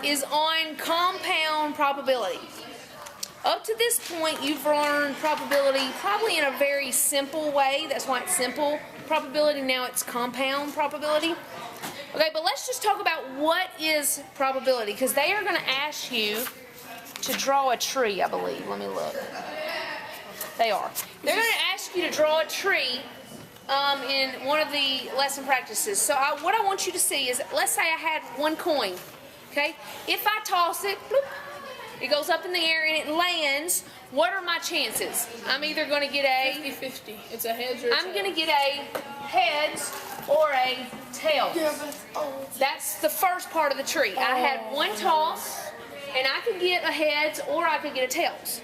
is on compound probability. Up to this point, you've learned probability probably in a very simple way. That's why it's simple probability. Now it's compound probability. Okay, but let's just talk about what is probability, because they are going to ask you to draw a tree, I believe. Let me look. They are. They're going to ask you to draw a tree in one of the lesson practices. So what I want you to see is, let's say I had one coin. Okay, if I toss it, bloop, it goes up in the air and it lands. What are my chances? I'm either going to get a 50-50. It's a heads or a I'm going to get a heads or a tails. That's the first part of the tree. I had one toss, and I could get a heads or I could get a tails.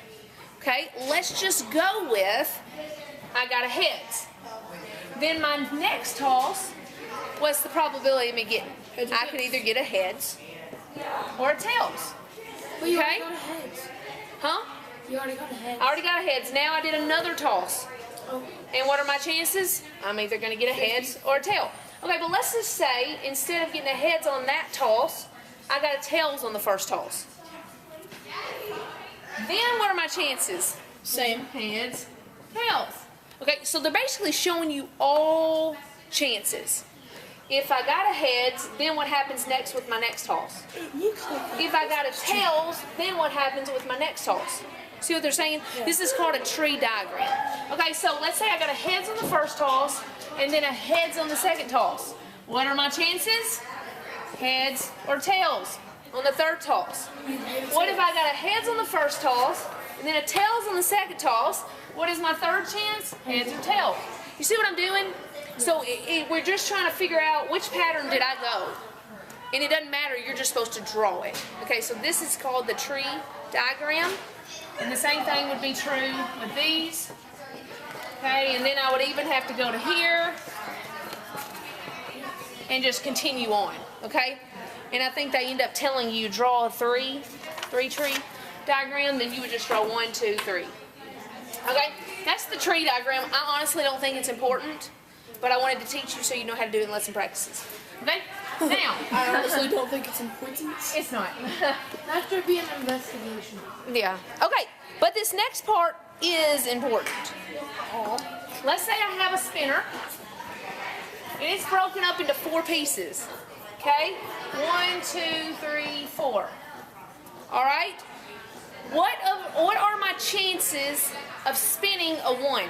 Okay, let's just go with I got a heads. Then my next toss, what's the probability of me getting? I could either get a heads or a tails. But you Okay? already got a heads. Huh? You already got a heads. I already got a heads. Now I did another toss. Oh. And what are my chances? I'm either going to get a heads or a tail. Okay, but let's just say instead of getting a heads on that toss, I got a tails on the first toss. Then what are my chances? Same. Heads, tails. Okay, so they're basically showing you all chances. If I got a heads, then what happens next with my next toss? If I got a tails, then what happens with my next toss? See what they're saying? Yeah. This is called a tree diagram. Okay, so let's say I got a heads on the first toss and then a heads on the second toss. What are my chances? Heads or tails on the third toss. What if I got a heads on the first toss and then a tails on the second toss? What is my third chance? Heads or tails. You see what I'm doing? So we're just trying to figure out which pattern did I go. And it doesn't matter, you're just supposed to draw it. Okay, so this is called the tree diagram. And the same thing would be true with these. Okay, and then I would even have to go to here and just continue on. Okay? And I think they end up telling you draw a three tree diagram, then you would just draw 1, 2, 3. Okay? That's the tree diagram. I honestly don't think it's important, but I wanted to teach you so you know how to do it in lesson practices. Okay? Now, I honestly don't think it's important. it's not. After being an investigation. Yeah. Okay, but this next part is important. Let's say I have a spinner, and it's broken up into 4 pieces. Okay? 1, 2, 3, 4. All right? What are my chances of spinning a 1?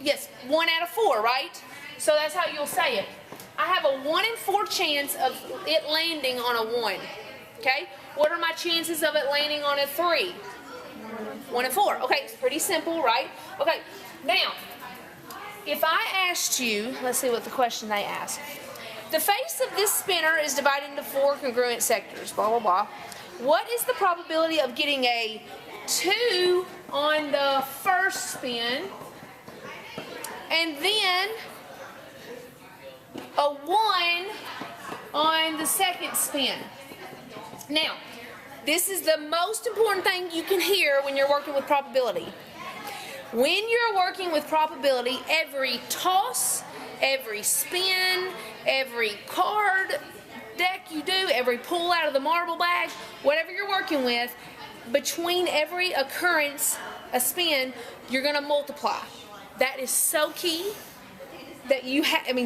Yes, 1 out of 4, right? So that's how you'll say it. I have a 1 in 4 chance of it landing on a 1. Okay? What are my chances of it landing on a 3? 1 in 4. Okay, it's pretty simple, right? Okay, now, if I asked you, let's see what the question they ask. The face of this spinner is divided into 4 congruent sectors, blah, blah, blah. What is the probability of getting a 2 on the first spin, and then a 1 on the second spin? Now, this is the most important thing you can hear when you're working with probability. When you're working with probability, every toss, every spin, every card deck you do, every pull out of the marble bag, whatever you're working with, between every occurrence, a spin, you're going to multiply. That is so key that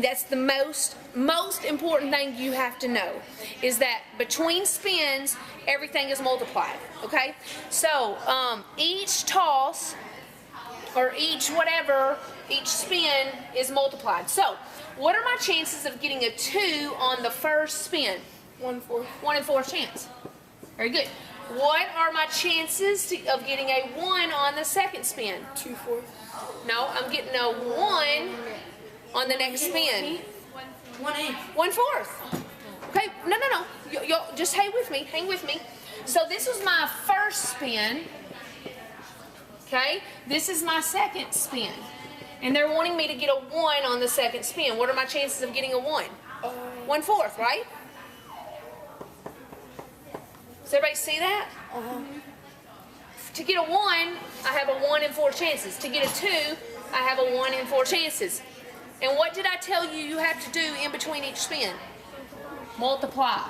that's the most important thing you have to know, is that between spins, everything is multiplied. Okay? So, each toss, or each spin is multiplied. So, what are my chances of getting a 2 on the first spin? 1 in 4. 1 in 4 chance. Very good. What are my chances of getting a 1 on the second spin? 2/4. No, I'm getting a 1 on the next spin. 1/8. 1/4. Okay, no. Y'all just hang with me. So this was my first spin. Okay, this is my second spin. And they're wanting me to get a 1 on the second spin. What are my chances of getting a 1? 1/4, right? Does everybody see that? To get a 1, I have a 1 in 4 chances. To get a 2, I have a 1 in 4 chances. And what did I tell you you have to do in between each spin? multiply.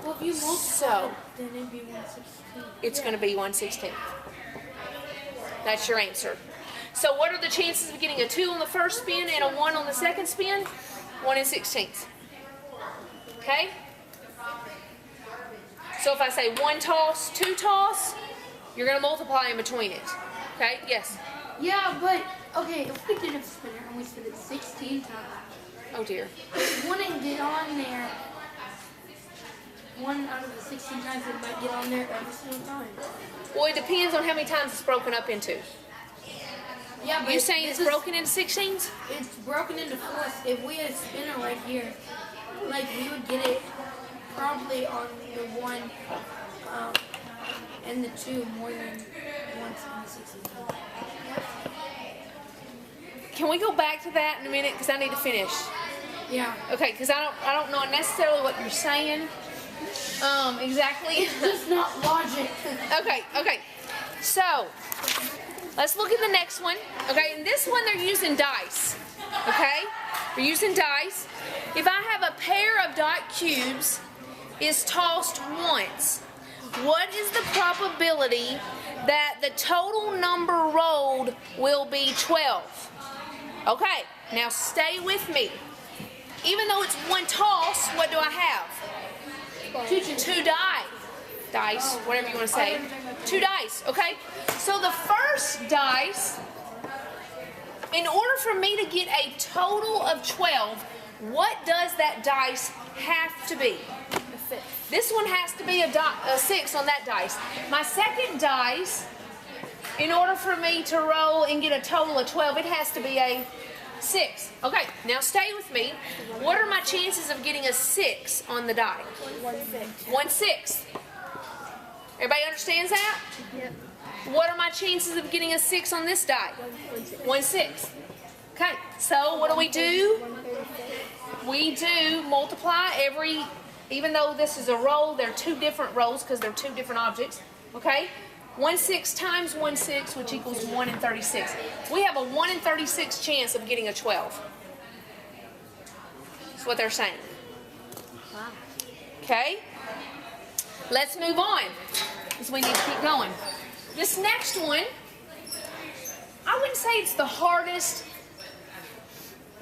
Well, if you multiply, So, then it'd be 116. it's going to be 1/16. That's your answer. So what are the chances of getting a 2 on the first spin and a 1 on the second spin? 1 in 16. Okay? So if I say 1 toss, 2 toss, you're going to multiply in between it. Okay? Yes? Yeah, but okay, if we did a spinner and we spin it 16 times, Oh dear. it wouldn't get on there. 1 out of the 16 times it might get on there every single time. Well, it depends on how many times it's broken up into. Yeah, but You saying this it's broken into 16s? It's broken into 4s. If we had a spinner right here, like we would get it probably on the 1 and the 2 more than once in the 16 times. Can we go back to that in a minute? Because I need to finish. Yeah. Okay, because I don't know necessarily what you're saying. Exactly. It's just not logic. Okay. So, let's look at the next one. Okay, in this one they're using dice. Okay? We're using dice. If I have a pair of dot cubes is tossed once, what is the probability that the total number rolled will be 12? Okay, now stay with me. Even though it's 1 toss, what do I have? 2 dice, whatever you want to say. 2 dice, okay? So the first dice, in order for me to get a total of 12, what does that dice have to be? This one has to be a 6 on that dice. My second dice, in order for me to roll and get a total of 12, it has to be a 6. Okay, now stay with me. What are my chances of getting a 6 on the die? 1/6. Everybody understands that? Yep. What are my chances of getting a 6 on this die? 1/6. Okay, so what do? We do multiply even though this is a roll, they're 2 different rolls because they're 2 different objects. Okay? 1/6 times 1/6, which equals 1 in 36. We have a 1 in 36 chance of getting a 12. That's what they're saying. Okay? Let's move on, because we need to keep going. This next one, I wouldn't say it's the hardest,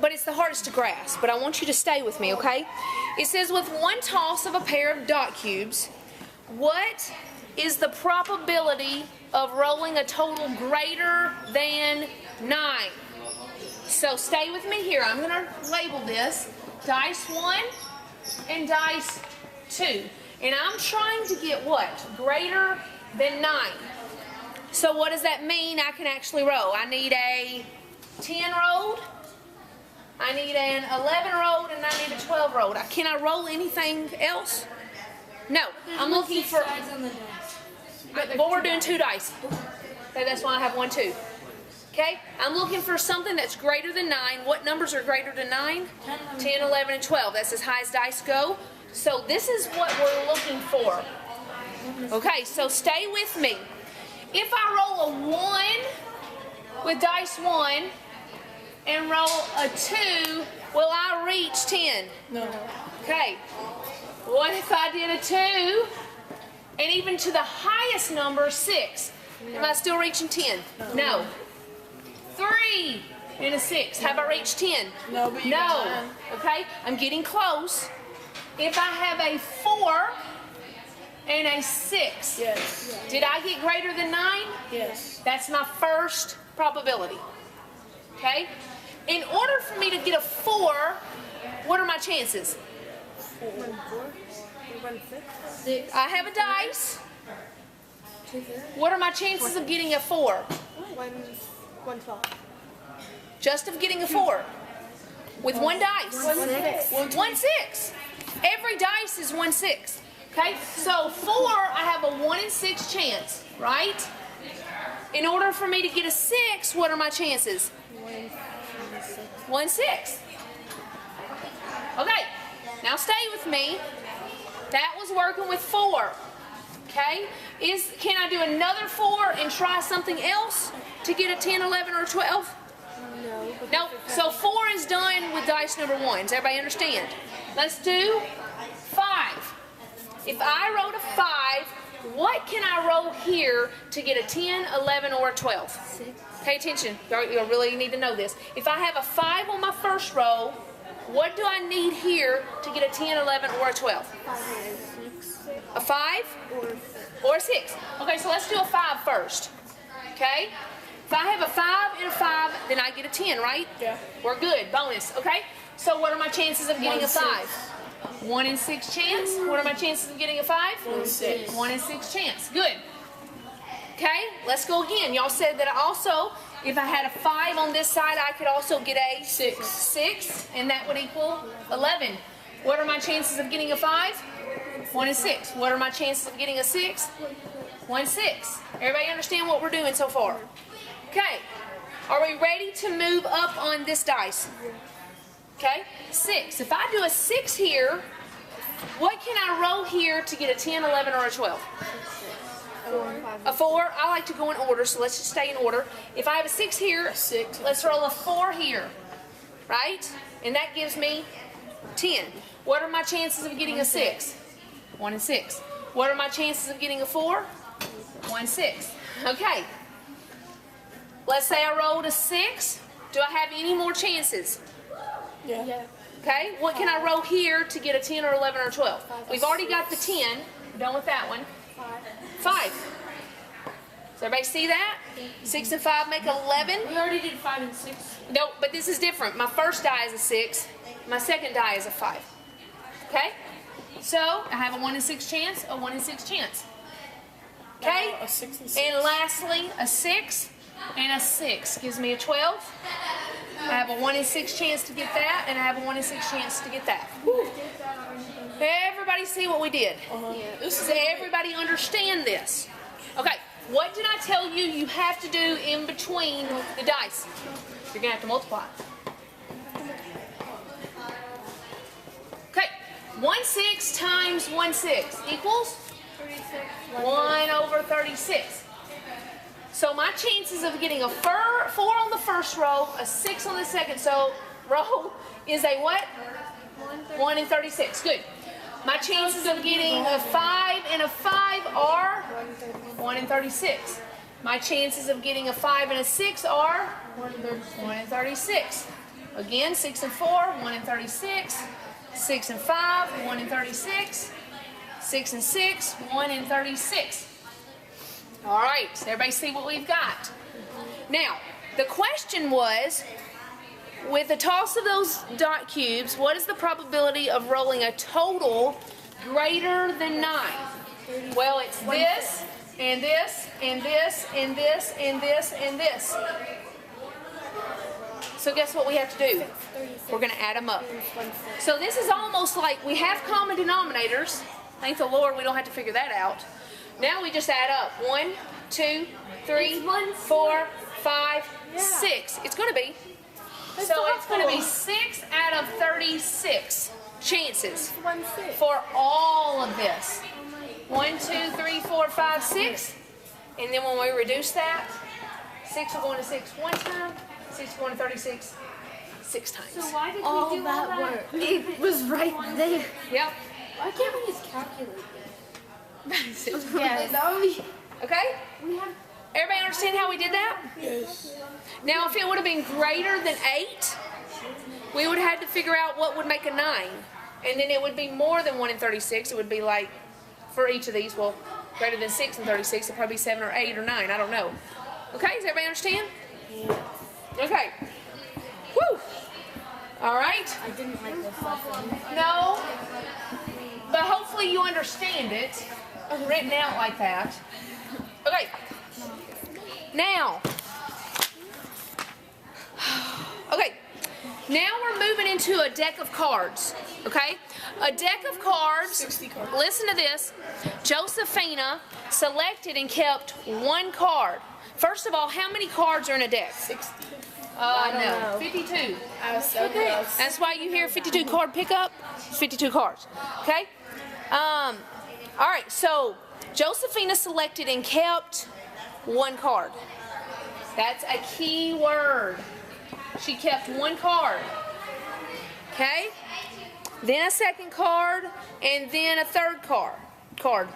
but it's the hardest to grasp. But I want you to stay with me, okay? It says with 1 toss of a pair of dot cubes, what is the probability of rolling a total greater than 9? So stay with me here. I'm going to label this dice 1 and dice 2. And I'm trying to get what? Greater than 9. So what does that mean I can actually roll? I need a 10 rolled, I need an 11 rolled, and I need a 12 rolled. Can I roll anything else? No. I'm looking for... sides on the dice. But we're doing 2 dice. Okay, that's why I have 1, 2. Okay? I'm looking for something that's greater than 9. What numbers are greater than 9? 10, 11, and 12. That's as high as dice go. So this is what we're looking for. Okay, so stay with me. If I roll a 1 with dice 1 and roll a 2, will I reach 10? No. Okay. What if I did a 2 and even to the highest number, 6? Am I still reaching 10? No. 3 and a 6. Have I reached 10? No, but you No. can. Okay, I'm getting close. If I have a 4 and a 6, Yes. did I get greater than 9? Yes. That's my first probability. Okay? In order for me to get a 4, what are my chances? 6. I have a dice. What are my chances of getting a 4? 112. Just of getting a 4. With 1 dice. 1/6. 1/6. Every dice is 1/6. Okay? So 4, I have a 1 in 6 chance, right? In order for me to get a 6, what are my chances? 1/6. Okay, now stay with me. That was working with 4. Okay? Can I do another 4 and try something else to get a 10, 11, or 12? No. No. So 4 is done with dice number 1. Does everybody understand? Let's do 5. if I rolled a 5, what can I roll here to get a 10, 11, or a 12? 6. Pay attention. You really need to know this. If I have a 5 on my first roll, what do I need here to get a 10, 11, or a 12? 6. A 5 or a 6? Okay, so let's do a 5 first. Okay? If I have a 5 and a 5, then I get a 10, right? Yeah. We're good. Bonus. Okay? So what are my chances of getting a 1 in 5? 1 in 6 chance. What are my chances of getting a 5? 1 in 6. 1 in 6 chance. Good. Okay, let's go again. Y'all said that also, if I had a 5 on this side, I could also get a 6, and that would equal 11. What are my chances of getting a 5? 1 in 6. What are my chances of getting a 6? 1 in 6. Everybody understand what we're doing so far? Okay, are we ready to move up on this dice? Okay, 6. If I do a 6 here, what can I roll here to get a 10, 11, or a 12? A 4. I like to go in order, so let's just stay in order. If I have a 6 here, let's roll a 4 here, right? And that gives me 10. What are my chances of getting a 6? 1 in 6. What are my chances of getting a 4? 1 in 6. Okay. Let's say I rolled a 6. Do I have any more chances? Yeah. Okay, what can I roll here to get a 10 or 11 or 12? We've already got the 10. We're done with that one. 5. Does everybody see that? 6 and 5 make 11. We already did 5 and 6. No, but this is different. My first die is a 6. My second die is a 5. Okay? So, I have a 1 in 6 chance, a 1 in 6 chance. Okay? A 6 and 6. And lastly, a 6 and a 6 gives me a 12. I have a 1 in 6 chance to get that, and I have a 1 in 6 chance to get that. Whew. Everybody see what we did? Does everybody understand this? Okay, what did I tell you you have to do in between the dice? You're going to have to multiply. Okay, 1/6 times 1/6 equals 1 over 36. So my chances of getting a 4 on the first row, a 6 on the second row is a what? 1 in 36. Good. My chances of getting a 5 and a 5 are 1 in 36. My chances of getting a 5 and a 6 are 1 in 36. Again, 6 and 4, 1 in 36. 6 and 5, 1 in 36. 6 and 6, 1 in 36. All right, so everybody see what we've got. Now, the question was, with the toss of those dot cubes, what is the probability of rolling a total greater than 9? Well, it's this, and this, and this, and this, and this, and this. So guess what we have to do? We're going to add them up. So this is almost like we have common denominators. Thank the Lord we don't have to figure that out. Now we just add up. 1, 2, 3, 4, 5, 6. It's going to be. So it's going to be 6 out of 36 chances for all of this. 1, 2, 3, 4, 5, 6. And then when we reduce that, 6 will go into 6 one time, 6 will go into 36 6 times. So why did All we do that all that work. It was right there. Yep. Why can't we just calculate it? Yes. That would be. Okay? We have. Everybody understand how we did that? Yes. Now, if it would have been greater than 8, we would have had to figure out what would make a 9. And then it would be more than 1 in 36. It would be like, for each of these, well, greater than 6 in 36, it'd probably be 7 or 8 or 9. I don't know. Okay, does everybody understand? Okay. Woo! All right. I didn't like this lesson. No, but hopefully you understand it, written out like that. Okay. Now, now we're moving into a deck of cards, okay? A deck of cards, 60 cards. Listen to this. Josephina selected and kept one card. First of all, how many cards are in a deck? 60. No, know. 52. I was so close. That's why you hear 52 card pickup. 52 cards. Okay. All right. So Josephina selected and kept one card. That's a key word. She kept one card. Okay. Then a second card, and then a third card. card.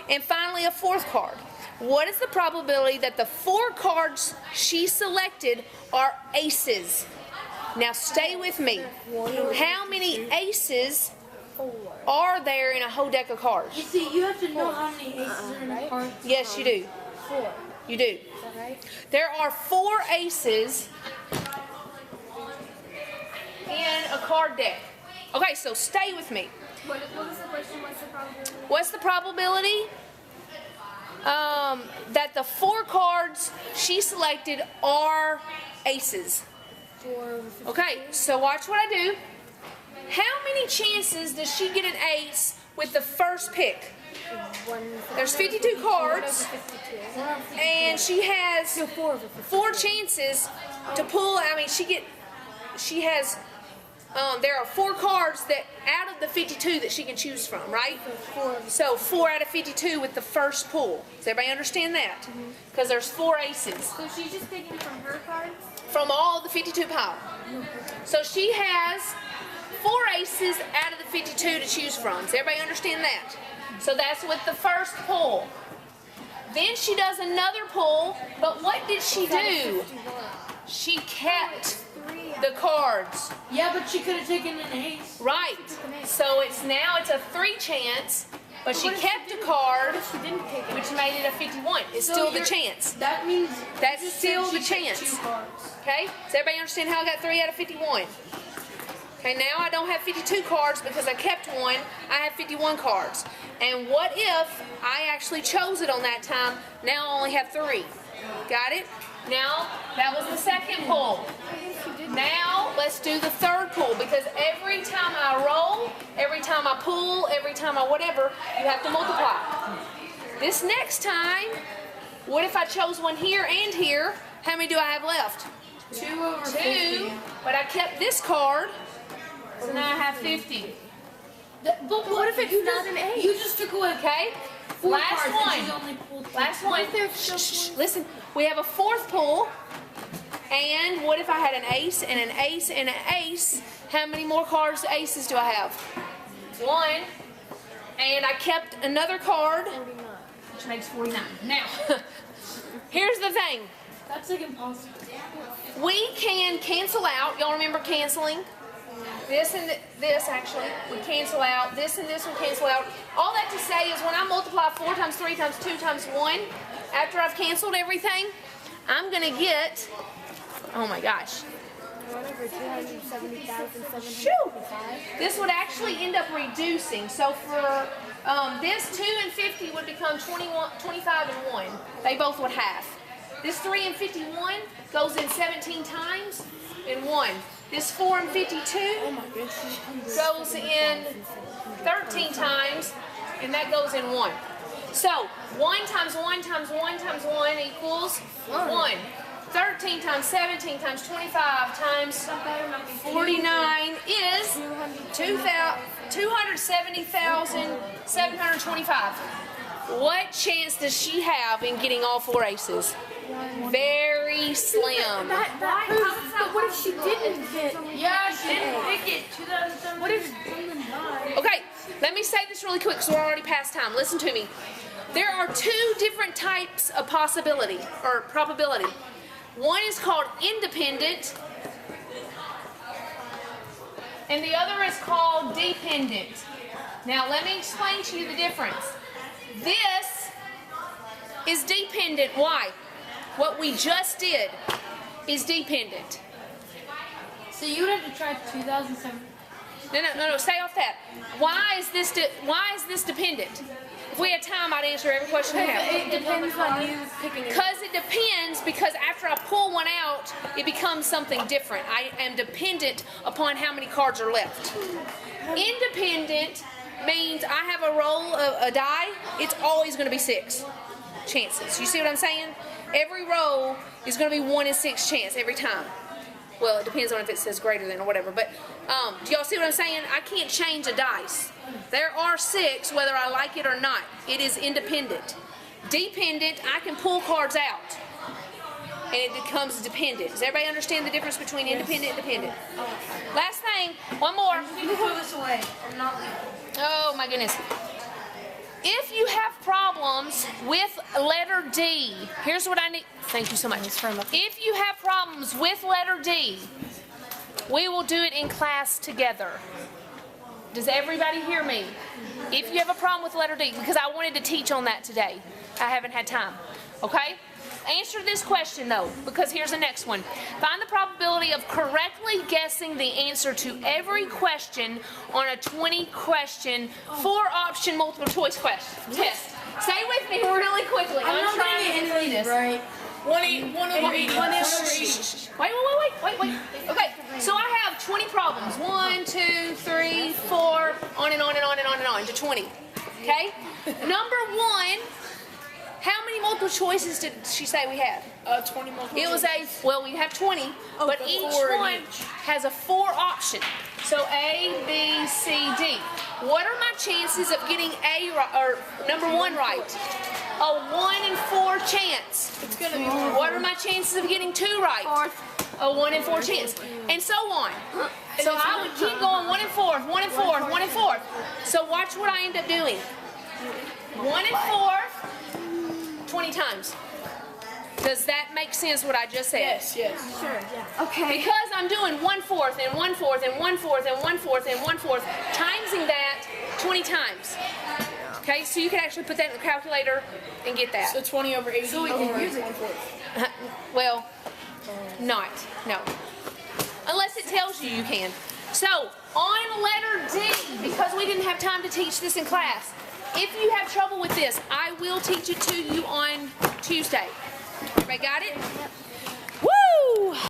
And finally, a fourth card. What is the probability that the 4 cards she selected are aces? Now stay with me. How many aces are there in a whole deck of You cards? see, you have to know how many aces are in the card. Yes, you do. 4. You do. Is that right? There are 4 aces in a card deck. Okay, so stay with me. What was the question? What's the probability? What's the probability that the 4 cards she selected are aces? 4. Okay, so watch what I do. How many chances does she get an ace with the first pick? There's 52 cards, and she has 4 chances to pull. I mean, she has. There are 4 cards that out of the 52 that she can choose from, right? So 4 out of 52 with the first pull. Does everybody understand that? Because there's 4 aces So she's just picking from her cards? from all the 52 pile. So she has 4 aces out of the 52 to choose from. Does everybody understand that? So that's with the first pull. Then she does another pull, but what did she do? She kept the cards. Yeah, but she could have taken an ace. Right. So it's a 3 chance, but she kept a card, She didn't take it. which made it a 51. It's So still the you're- chance. That means That's you just still said the she took chance. 2 cards. Okay? Does everybody understand how I got 3 out of 51? Okay, now I don't have 52 cards because I kept one. I have 51 cards. And what if I actually chose it on that time? Now I only have 3. Got it? Now, that was the second pull. Now, let's do the third pull, because every time I roll, every time I pull, every time I whatever, you have to multiply. This next time, what if I chose one here and here? How many do I have left? 2 over 2, 50. but I kept this card, so now I have 50. But what if it's not an ace? You just took away Okay? 4 Last cards and she's one. only pulled 2. Last one. Shh, listen, we have a 4th pull. And what if I had an ace and an ace and an ace? How many more cards, aces, do I have? 1. And I kept another card, which makes 49. Now, here's the thing. That's like impossible. We can cancel out. Y'all remember canceling? This and this actually would cancel out. This and this would cancel out. All that to say is when I multiply 4 times 3 times 2 times 1, after I've canceled everything, I'm going to get, oh my gosh. Shoo! This would actually end up reducing. So for this 2 and 50 would become 21, 25 and 1. They both would half. This 3 and 51 goes in 17 times in 1. This 4 and 52 goes in 13 times, and that goes in 1. So 1 times 1 times 1 times 1 equals 1. 13 times 17 times 25 times 49 is 270,725. What chance does she have in getting all 4 aces? Very slim. But what if she didn't get? Yeah, she didn't pick it. 2007. What if someone died? Okay, let me say this really quick because we're already past time. Listen to me. There are 2 different types of possibility or probability. One is called independent, and the other is called dependent. Now, let me explain to you the difference. This is dependent. Why? What we just did is dependent. So you would have to try 2007. No, stay off that. Why is this dependent? If we had time, I'd answer every question you have. It depends on you picking it. Because it depends, because after I pull one out, it becomes something different. I am dependent upon how many cards are left. Independent means I have a roll of a die, it's always going to be 6 chances. You see what I'm saying? Every roll is going to be 1 in 6 chance every time. Well, it depends on if it says greater than or whatever. But do y'all see what I'm saying? I can't change a dice. There are 6 whether I like it or not. It is independent. Dependent, I can pull cards out. And it becomes dependent. Does everybody understand the difference between independent and dependent? Last thing, one more. You can throw this away. I'm not leaving. Oh my goodness. If you have problems with letter D, here's what I need. Thank you so much. If you have problems with letter D, we will do it in class together. Does everybody hear me? If you have a problem with letter D, because I wanted to teach on that today. I haven't had time. Okay? Answer this question though, because here's the next one. Find the probability of correctly guessing the answer to every question on a 20-question, 4-option multiple choice question test. Stay with me really quickly. I'm not trying gonna to get get through any of this. these right. 1 over 80. Wait. Okay, so I have 20 problems. 1, 2, 3, 4, on and on and on and on and on to 20. Okay? Number 1, how many multiple choices did she say we had? 20 multiple. It was we have 20, but but each 4 in one each. has a 4 option. So A, B, C, D. What are my chances of getting A or number 1 right? A 1 in 4 chance. It's gonna be What are my chances of getting 2 right? A 1 in 4 chance, and so on. So I would keep going 1 in 4, 1 in 4, 1 in 4. So watch what I end up doing. 1 in 4, 20 times. Does that make sense what I just said? Yes. Sure, yeah. Okay. Because I'm doing 1/4 and 1/4 and 1/4 and 1/4 and 1/4, timesing that 20 times. Okay, so you can actually put that in the calculator and get that. So 20 over 80. So we can use it. 1/4. Well, no. Unless it tells you you can. So, on letter D, because we didn't have time to teach this in class, if you have trouble with this, I will teach it to you on Tuesday. Everybody got it?